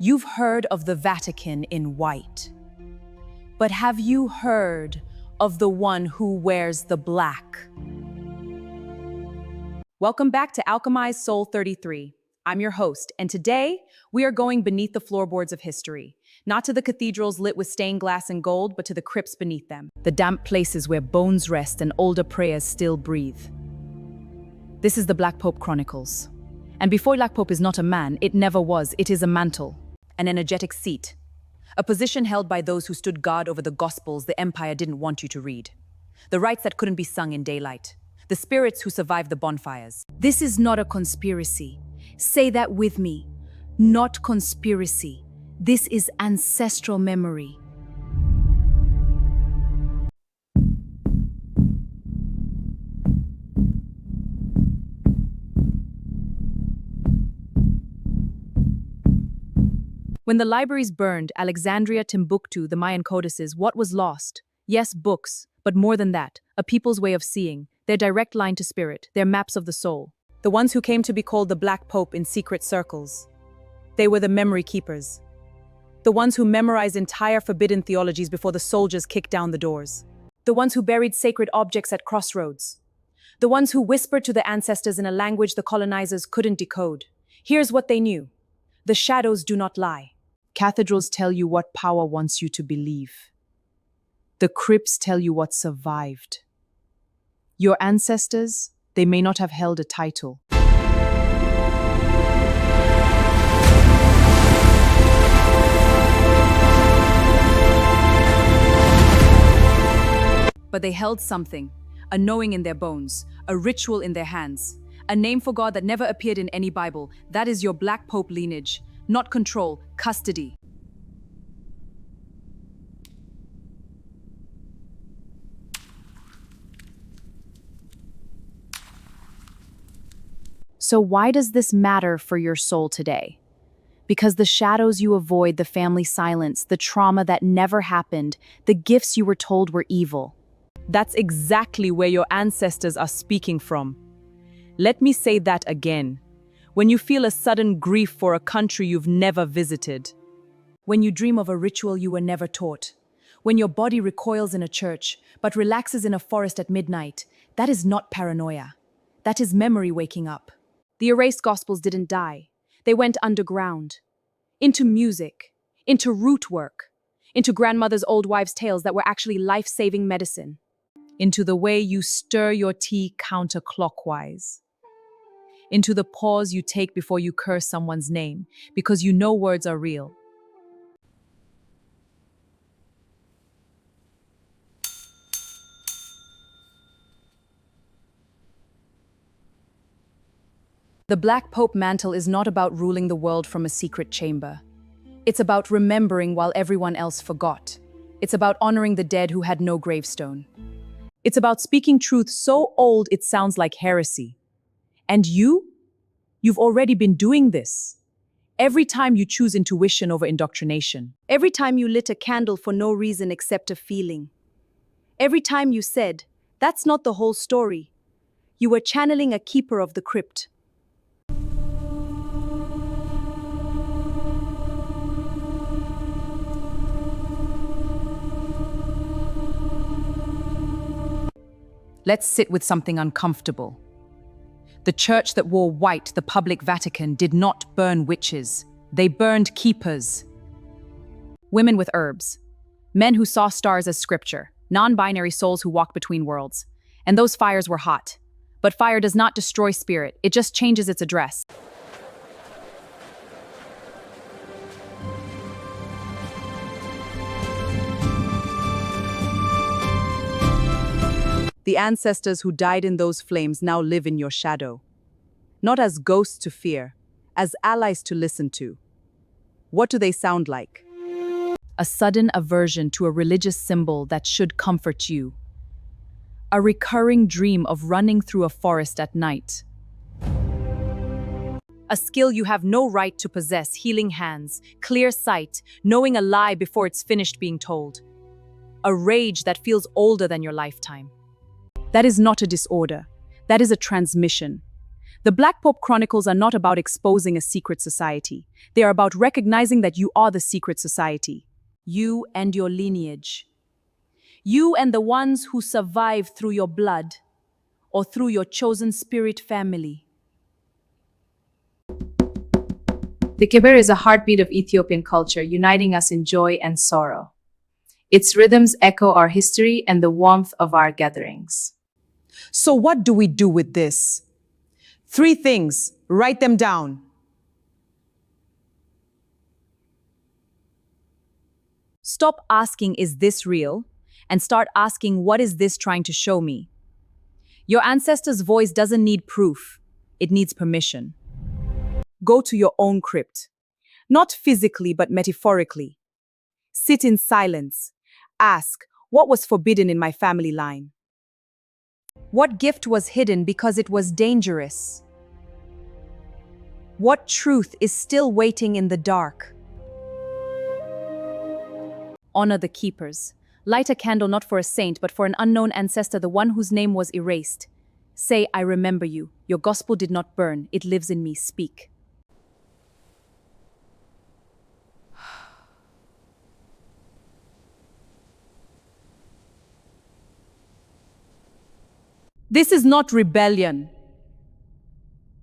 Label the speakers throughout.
Speaker 1: You've heard of the Vatican in white. But have you heard of the one who wears the black? Welcome back to Alchemize Soul 33. I'm your host, and today we are going beneath the floorboards of history. Not to the cathedrals lit with stained glass and gold, but to the crypts beneath them. The damp places where bones rest and older prayers still breathe. This is the Black Pope Chronicles. And before Black Pope is not a man, it never was. It is a mantle, an energetic seat. A position held by those who stood guard over the gospels the empire didn't want you to read. The rites that couldn't be sung in daylight. The spirits who survived the bonfires. This is not a conspiracy. Say that with me. Not conspiracy. This is ancestral memory. When the libraries burned, Alexandria, Timbuktu, the Mayan codices, what was lost? Yes, books, but more than that, a people's way of seeing, their direct line to spirit, their maps of the soul. The ones who came to be called the Black Pope in secret circles. They were the memory keepers. The ones who memorized entire forbidden theologies before the soldiers kicked down the doors. The ones who buried sacred objects at crossroads. The ones who whispered to the ancestors in a language the colonizers couldn't decode. Here's what they knew. The shadows do not lie. Cathedrals tell you what power wants you to believe. The crypts tell you what survived. Your ancestors, they may not have held a title. But they held something, a knowing in their bones, a ritual in their hands, a name for God that never appeared in any Bible. That is your Black Pope lineage. Not control, custody. So why does this matter for your soul today? Because the shadows you avoid, the family silence, the trauma that never happened, the gifts you were told were evil. That's exactly where your ancestors are speaking from. Let me say that again. When you feel a sudden grief for a country you've never visited. When you dream of a ritual you were never taught. When your body recoils in a church, but relaxes in a forest at midnight, that is not paranoia. That is memory waking up. The erased gospels didn't die. They went underground. Into music. Into root work. Into grandmother's old wives' tales that were actually life-saving medicine. Into the way you stir your tea counterclockwise. Into the pause you take before you curse someone's name, because you know words are real. The Black Pope mantle is not about ruling the world from a secret chamber. It's about remembering while everyone else forgot. It's about honoring the dead who had no gravestone. It's about speaking truth so old it sounds like heresy. And you've already been doing this. Every time you choose intuition over indoctrination. Every time you lit a candle for no reason except a feeling. Every time you said, that's not the whole story. You were channeling a keeper of the crypt. Let's sit with something uncomfortable. The church that wore white, the public Vatican, did not burn witches. They burned keepers. Women with herbs. Men who saw stars as scripture. Non-binary souls who walked between worlds. And those fires were hot. But fire does not destroy spirit. It just changes its address. The ancestors who died in those flames now live in your shadow. Not as ghosts to fear, as allies to listen to. What do they sound like? A sudden aversion to a religious symbol that should comfort you. A recurring dream of running through a forest at night. A skill you have no right to possess, healing hands, clear sight, knowing a lie before it's finished being told. A rage that feels older than your lifetime. That is not a disorder. That is a transmission. The Black Pope Chronicles are not about exposing a secret society. They are about recognizing that you are the secret society. You and your lineage. You and the ones who survive through your blood or through your chosen spirit family.
Speaker 2: The kebir is a heartbeat of Ethiopian culture, uniting us in joy and sorrow. Its rhythms echo our history and the warmth of our gatherings.
Speaker 3: So what do we do with this? 3 things. Write them down.
Speaker 1: Stop asking, is this real? And start asking, what is this trying to show me? Your ancestor's voice doesn't need proof. It needs permission. Go to your own crypt. Not physically, but metaphorically. Sit in silence. Ask, what was forbidden in my family line? What gift was hidden because it was dangerous? What truth is still waiting in the dark? Honor the keepers. Light a candle not for a saint, but for an unknown ancestor, the one whose name was erased. Say, I remember you. Your gospel did not burn. It lives in me. Speak. This is not rebellion.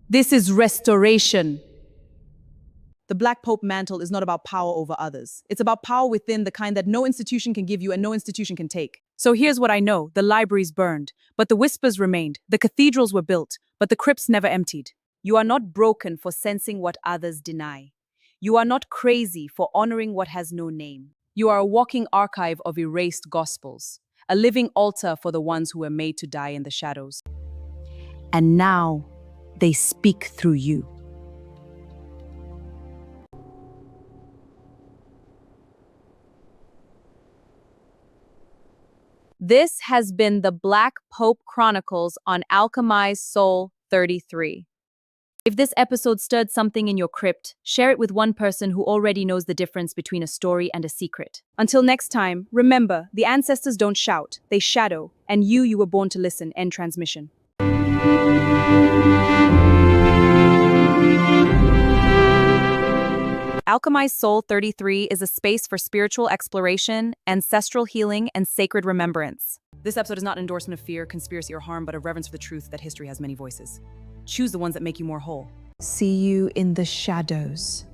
Speaker 1: This is restoration.
Speaker 3: The Black Pope mantle is not about power over others. It's about power within, the kind that no institution can give you and no institution can take.
Speaker 1: So here's what I know. The libraries burned, but the whispers remained. The cathedrals were built, but the crypts never emptied. You are not broken for sensing what others deny. You are not crazy for honoring what has no name. You are a walking archive of erased gospels, a living altar for the ones who were made to die in the shadows. And now, they speak through you. This has been the Black Pope Chronicles on Alchemize Soul 33. If this episode stirred something in your crypt, share it with one person who already knows the difference between a story and a secret. Until next time, remember, the ancestors don't shout, they shadow, and you were born to listen. End transmission. Alchemize Soul 33 is a space for spiritual exploration, ancestral healing, and sacred remembrance.
Speaker 3: This episode is not an endorsement of fear, conspiracy, or harm, but a reverence for the truth that history has many voices. Choose the ones that make you more whole.
Speaker 1: See you in the shadows.